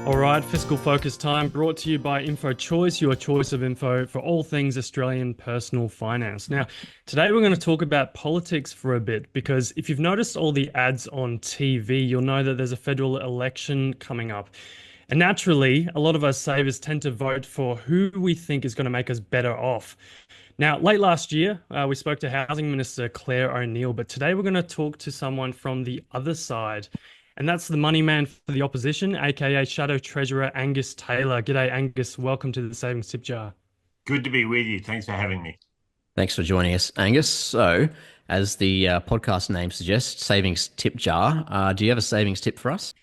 All right, fiscal focus time brought to you by Info Choice, your choice of info for all things Australian personal finance. Now, today we're going to talk about politics for a bit because if you've noticed all the ads on TV, you'll know that there's a federal election coming up. And naturally, a lot of us savers tend to vote for who we think is going to make us better off. Now, late last year, we spoke to Housing Minister Claire O'Neil, but today we're going to talk to someone from the other side. And that's the money man for the opposition, aka Shadow Treasurer Angus Taylor. G'day, Angus. Welcome to the Savings Tip Jar. Good to be with you. Thanks for having me. Thanks for joining us, Angus. So, as the podcast name suggests, Savings Tip Jar. Do you have a savings tip for us?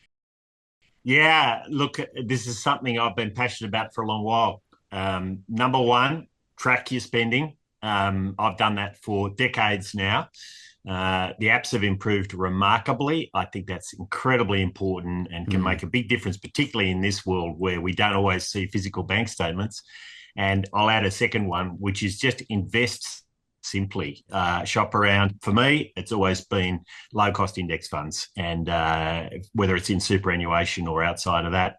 Yeah, look, this is something I've been passionate about for a long while. Number one, track your spending. I've done that for decades now. The apps have improved remarkably. I think that's incredibly important and can make a big difference, particularly in this world where we don't always see physical bank statements. And I'll add a second one, which is just invest simply. Shop around. For me, it's always been low-cost index funds. And whether it's in superannuation or outside of that,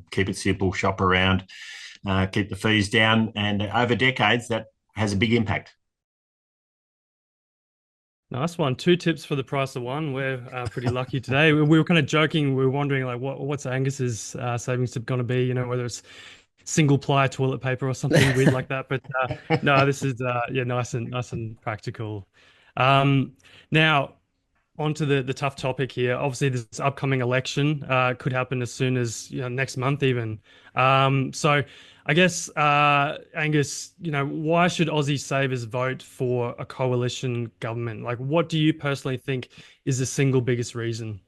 keep it simple, shop around, keep the fees down. And over decades, that has a big impact. Nice one. Two tips for the price of one. We're pretty lucky today. We were kind of joking. We were wondering, like, what's Angus's savings tip going to be? You know, whether it's single ply toilet paper or something weird like that. But no, this is nice and practical. Now, onto the tough topic here. Obviously, this upcoming election could happen as soon as next month even. So I guess, Angus, why should Aussie savers vote for a coalition government? Like, what do you personally think is the single biggest reason?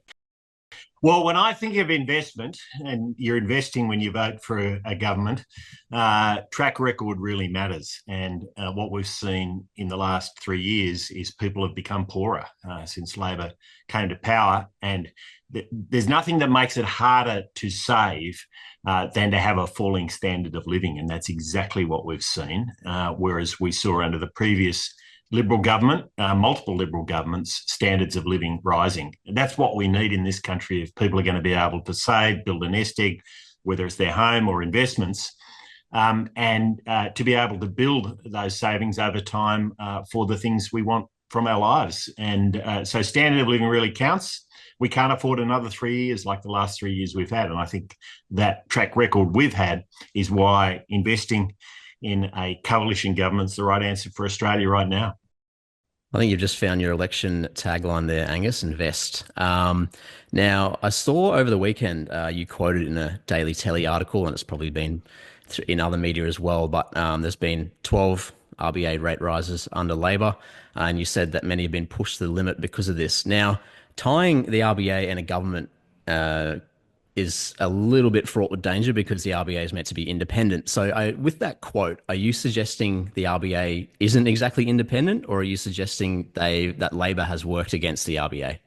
Well, when I think of investment, and you're investing when you vote for a government, track record really matters. And what we've seen in the last 3 years is people have become poorer since Labor came to power. And there's nothing that makes it harder to save than to have a falling standard of living. And that's exactly what we've seen, whereas we saw under the previous Liberal government, multiple Liberal governments, standards of living rising. And that's what we need in this country if people are going to be able to save, build a nest egg, whether it's their home or investments, and to be able to build those savings over time for the things we want from our lives. And so standard of living really counts. We can't afford another 3 years like the last 3 years we've had. And I think that track record we've had is why investing in a coalition government's the right answer for Australia right now. I think you've just found your election tagline there, Angus, invest. Now, I saw over the weekend you quoted in a Daily Telly article, and it's probably been in other media as well, but there's been 12 RBA rate rises under Labor, and you said that many have been pushed to the limit because of this. Now, tying the RBA and a government is a little bit fraught with danger because the RBA is meant to be independent. So with that quote, are you suggesting the RBA isn't exactly independent, or are you suggesting that Labor has worked against the RBA?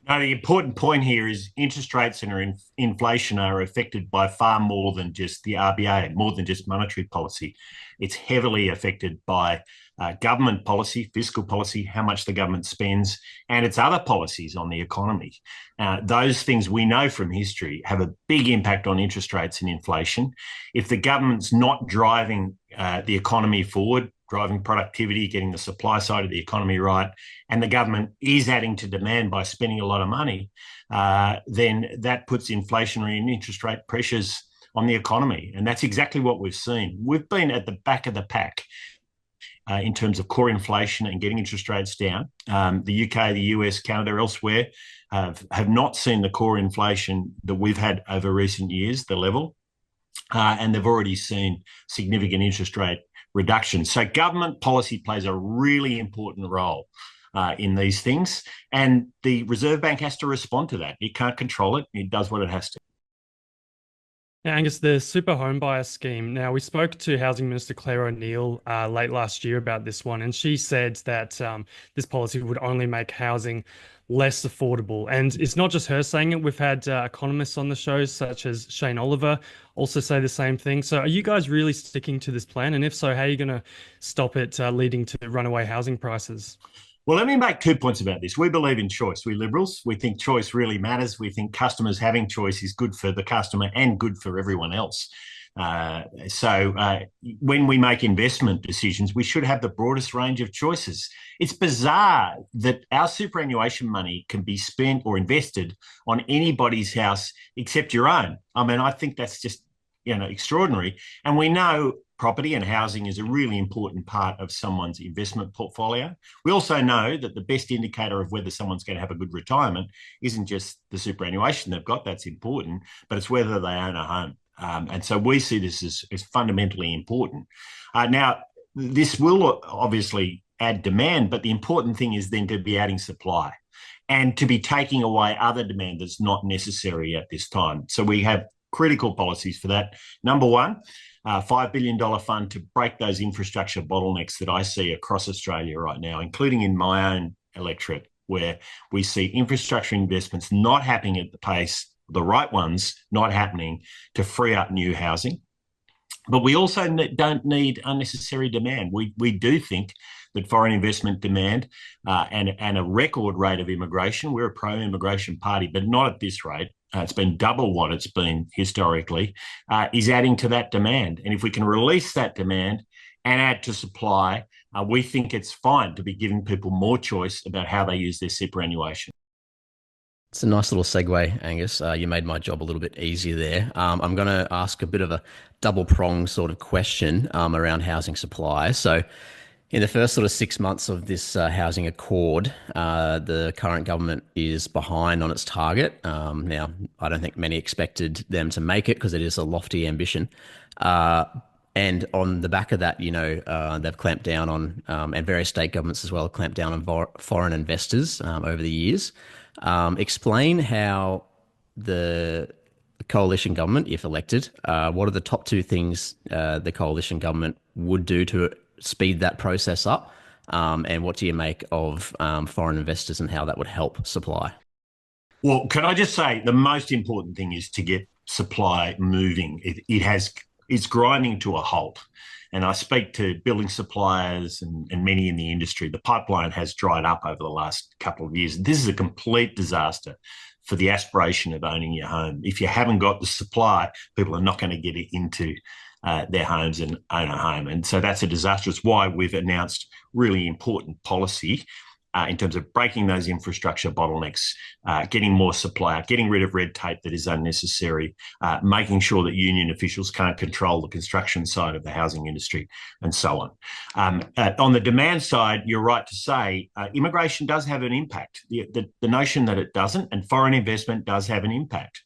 No, the important point here is interest rates and inflation are affected by far more than just the RBA, more than just monetary policy. It's heavily affected by government policy, fiscal policy, how much the government spends, and its other policies on the economy. Those things we know from history have a big impact on interest rates and inflation. If the government's not driving the economy forward, driving productivity, getting the supply side of the economy right, and the government is adding to demand by spending a lot of money, then that puts inflationary and interest rate pressures on the economy. And that's exactly what we've seen. We've been at the back of the pack in terms of core inflation and getting interest rates down. The UK, the US, Canada, elsewhere have not seen the core inflation that we've had over recent years, the level, and they've already seen significant interest rate reduction. So government policy plays a really important role in these things, and the Reserve Bank has to respond to that. It can't control it. It does what it has to. Now, Angus, the super home buyer scheme. Now, we spoke to Housing Minister Claire O'Neil late last year about this one, and she said that this policy would only make housing less affordable. And it's not just her saying it. We've had economists on the show, such as Shane Oliver, also say the same thing. So are you guys really sticking to this plan? And if so, how are you going to stop it leading to runaway housing prices? Well, let me make 2 points about this. We believe in choice. We Liberals, we think choice really matters. We think customers having choice is good for the customer and good for everyone else. So when we make investment decisions, we should have the broadest range of choices. It's bizarre that our superannuation money can be spent or invested on anybody's house except your own. I mean, I think that's just, extraordinary. And we know property and housing is a really important part of someone's investment portfolio. We also know that the best indicator of whether someone's going to have a good retirement isn't just the superannuation they've got, that's important, but it's whether they own a home. And so we see this as fundamentally important. Now, this will obviously add demand, but the important thing is then to be adding supply and to be taking away other demand that's not necessary at this time. So we have critical policies for that. Number one, $5 billion fund to break those infrastructure bottlenecks that I see across Australia right now, including in my own electorate, where we see infrastructure investments not happening at the pace, the right ones not happening to free up new housing. But we also don't need unnecessary demand. We do think that foreign investment demand and a record rate of immigration, we're a pro-immigration party, but not at this rate. It's been double what it's been historically, is adding to that demand. And if we can release that demand and add to supply, we think it's fine to be giving people more choice about how they use their superannuation. It's a nice little segue, Angus. You made my job a little bit easier there. I'm going to ask a bit of a double-pronged sort of question around housing supply. So in the first sort of 6 months of this housing accord, the current government is behind on its target. Now, I don't think many expected them to make it because it is a lofty ambition. And on the back of that, they've clamped down on, and various state governments as well, have clamped down on foreign investors over the years. Explain how the coalition government, if elected, what are the top two things the coalition government would do to speed that process up? And what do you make of foreign investors and how that would help supply? Well, can I just say the most important thing is to get supply moving. It's grinding to a halt. And I speak to building suppliers and many in the industry. The pipeline has dried up over the last couple of years. This is a complete disaster for the aspiration of owning your home. If you haven't got the supply, people are not going to get it into their homes and own a home. And so that's a disaster. It's why we've announced really important policy in terms of breaking those infrastructure bottlenecks, getting more supply, getting rid of red tape that is unnecessary, making sure that union officials can't control the construction side of the housing industry, and so on. On the demand side, you're right to say immigration does have an impact. The notion that it doesn't, and foreign investment does have an impact.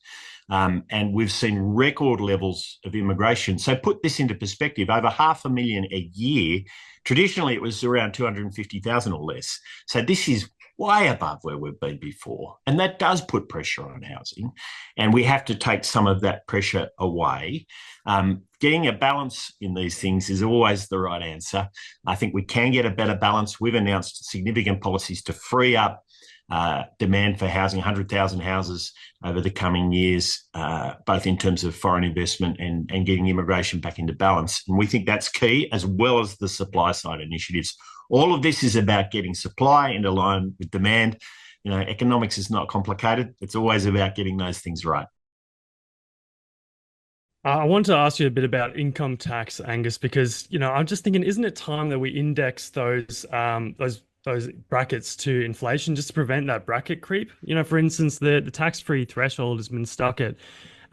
And we've seen record levels of immigration. So put this into perspective, over 500,000 a year. Traditionally, it was around 250,000 or less. So this is way above where we've been before. And that does put pressure on housing. And we have to take some of that pressure away. Getting a balance in these things is always the right answer. I think we can get a better balance. We've announced significant policies to free up demand for housing, 100,000 houses over the coming years, both in terms of foreign investment and getting immigration back into balance. And we think that's key, as well as the supply side initiatives. All of this is about getting supply into line with demand. Economics is not complicated. It's always about getting those things right. I wanted to ask you a bit about income tax, Angus, because I'm just thinking, isn't it time that we index those brackets to inflation just to prevent that bracket creep? For instance, the tax-free threshold has been stuck at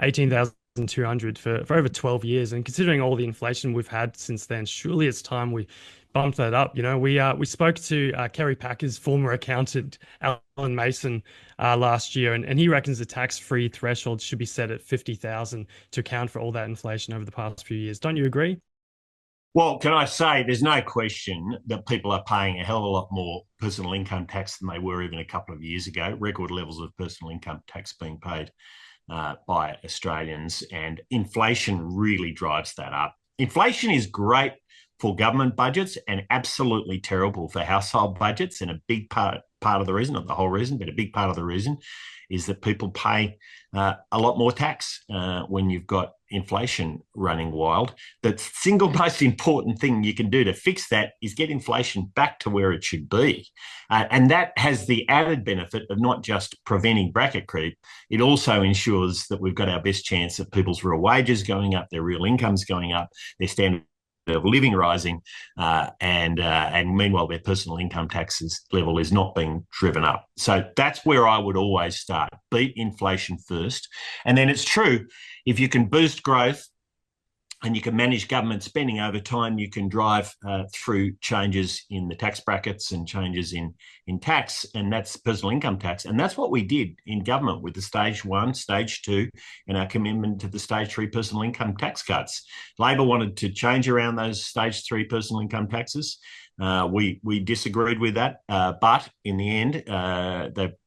18,200 for over 12 years, and considering all the inflation we've had since then, surely it's time we bumped that up. We spoke to Kerry Packer's former accountant, Alan Mason, last year, and he reckons the tax-free threshold should be set at 50,000 to account for all that inflation over the past few years. Don't you agree? Well, can I say there's no question that people are paying a hell of a lot more personal income tax than they were even a couple of years ago. Record levels of personal income tax being paid by Australians, and inflation really drives that up. Inflation is great for government budgets and absolutely terrible for household budgets. And a big part of the reason, not the whole reason, but a big part of the reason is that people pay a lot more tax when you've got inflation running wild. The single most important thing you can do to fix that is get inflation back to where it should be. And that has the added benefit of not just preventing bracket creep, it also ensures that we've got our best chance of people's real wages going up, their real incomes going up, their standard of living rising, and meanwhile their personal income taxes level is not being driven up. So that's where I would always start. Beat inflation first. And then it's true, if you can boost growth and you can manage government spending over time, you can drive through changes in the tax brackets and changes in tax, and that's personal income tax. And that's what we did in government with the stage 1, stage 2, and our commitment to the stage 3 personal income tax cuts. Labor wanted to change around those stage 3 personal income taxes. We disagreed with that, but in the end,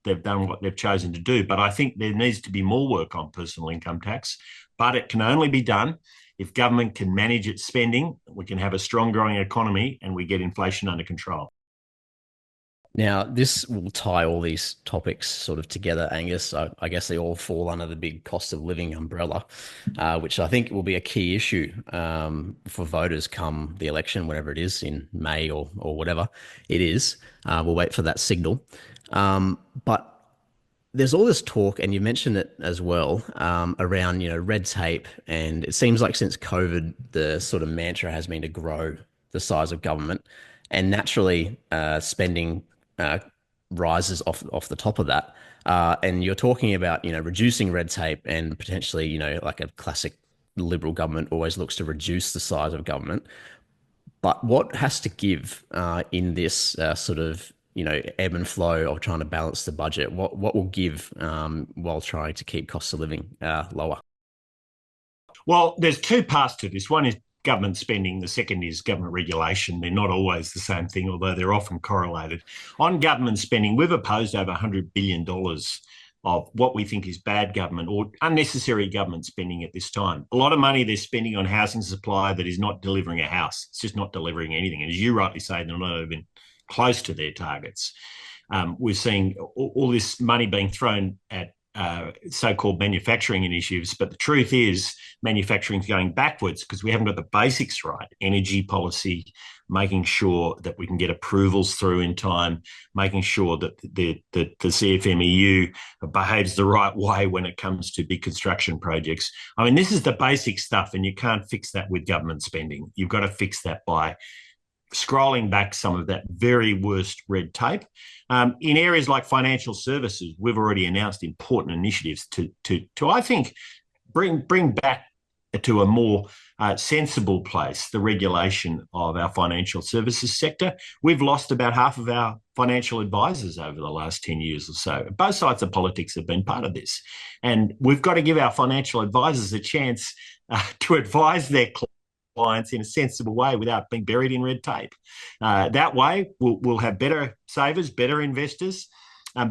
they've done what they've chosen to do. But I think there needs to be more work on personal income tax, but it can only be done if government can manage its spending, we can have a strong growing economy, and we get inflation under control. Now, this will tie all these topics sort of together, Angus. I guess they all fall under the big cost of living umbrella, which I think will be a key issue for voters come the election, whatever it is, in May or whatever it is. We'll wait for that signal. But there's all this talk, and you mentioned it as well, around, red tape. And it seems like since COVID, the sort of mantra has been to grow the size of government, and naturally spending rises off the top of that. And you're talking about, reducing red tape and potentially, like a classic Liberal government always looks to reduce the size of government. But what has to give in this sort of ebb and flow of trying to balance the budget? What will give while trying to keep costs of living lower? Well, there's two parts to this. One is government spending. The second is government regulation. They're not always the same thing, although they're often correlated. On government spending, we've opposed over $100 billion of what we think is bad government or unnecessary government spending at this time. A lot of money they're spending on housing supply that is not delivering a house. It's just not delivering anything. And as you rightly say, they're not even close to their targets. We're seeing all this money being thrown at so-called manufacturing initiatives, but the truth is manufacturing is going backwards because we haven't got the basics right. Energy policy, making sure that we can get approvals through in time, making sure that the CFMEU behaves the right way when it comes to big construction projects. I mean, this is the basic stuff, and you can't fix that with government spending. You've got to fix that by scrolling back some of that very worst red tape. In areas like financial services, we've already announced important initiatives to I think, bring back to a more sensible place the regulation of our financial services sector. We've lost about half of our financial advisors over the last 10 years or so. Both sides of politics have been part of this. And we've got to give our financial advisors a chance to advise their clients in a sensible way without being buried in red tape. That way, we'll have better savers, better investors,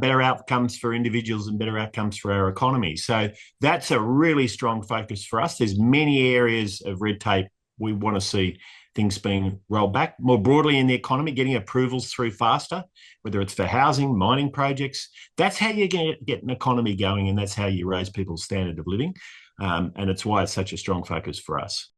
better outcomes for individuals and better outcomes for our economy. So that's a really strong focus for us. There's many areas of red tape we want to see things being rolled back. More broadly in the economy, getting approvals through faster, whether it's for housing, mining projects. That's how you get an economy going, and that's how you raise people's standard of living. And it's why it's such a strong focus for us.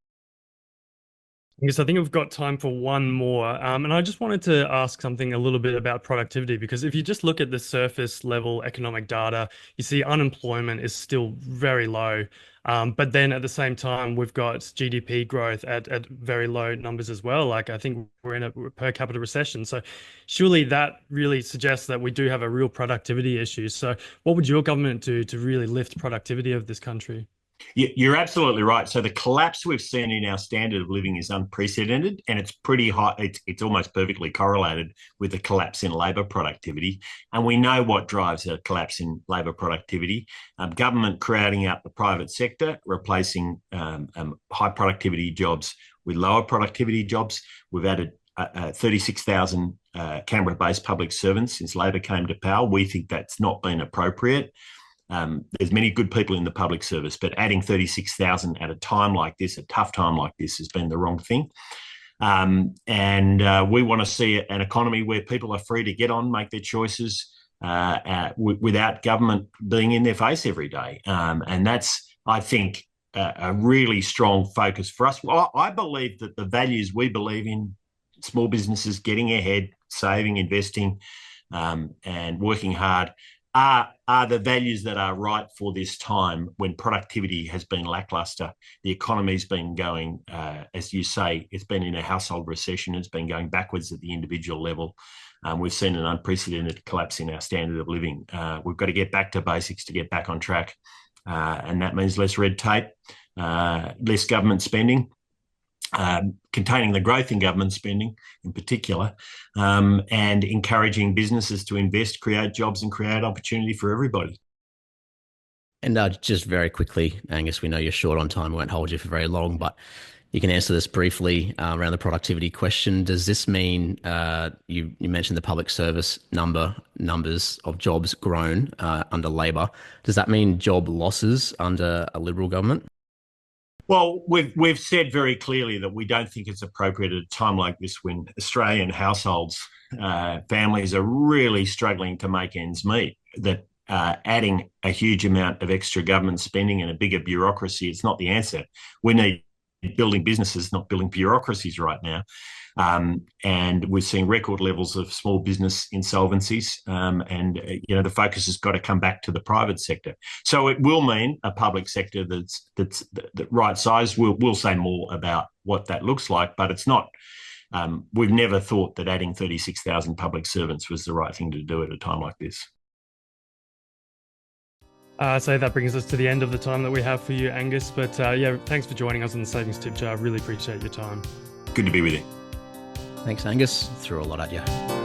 Yes, I think we've got time for one more. And I just wanted to ask something a little bit about productivity, because if you just look at the surface level economic data, you see unemployment is still very low. But then at the same time, we've got GDP growth at very low numbers as well. Like, I think we're in a per capita recession. So surely that really suggests that we do have a real productivity issue. So what would your government do to really lift productivity of this country? You're absolutely right. So the collapse we've seen in our standard of living is unprecedented, and it's pretty high. It's almost perfectly correlated with the collapse in labour productivity. And we know what drives a collapse in labour productivity. Government crowding out the private sector, replacing high productivity jobs with lower productivity jobs. We've added 36,000 Canberra-based public servants since Labor came to power. We think that's not been appropriate. There's many good people in the public service, but adding 36,000 at a time like this, a tough time like this, has been the wrong thing. And we want to see an economy where people are free to get on, make their choices without government being in their face every day. And that's, I think, a really strong focus for us. I believe that the values we believe in, small businesses getting ahead, saving, investing, and working hard, are the values that are right for this time when productivity has been lackluster. The economy's been going, as you say, it's been in a household recession. It's been going backwards at the individual level. We've seen an unprecedented collapse in our standard of living. We've got to get back to basics to get back on track. And that means less red tape, less government spending, containing the growth in government spending in particular, and encouraging businesses to invest, create jobs and create opportunity for everybody. And just very quickly, Angus, we know you're short on time. We won't hold you for very long, but you can answer this briefly around the productivity question. Does this mean you mentioned the public service numbers of jobs grown under Labor? Does that mean job losses under a Liberal government? Well, we've said very clearly that we don't think it's appropriate at a time like this when Australian households, families are really struggling to make ends meet, that adding a huge amount of extra government spending and a bigger bureaucracy is not the answer. We need building businesses, not building bureaucracies right now. And we're seeing record levels of small business insolvencies, and the focus has got to come back to the private sector. So it will mean a public sector that's the right size. We'll say more about what that looks like, but it's not. We've never thought that adding 36,000 public servants was the right thing to do at a time like this. So that brings us to the end of the time that we have for you, Angus. But thanks for joining us on the Savings Tip Jar. I really appreciate your time. Good to be with you. Thanks, Angus. Threw a lot at you.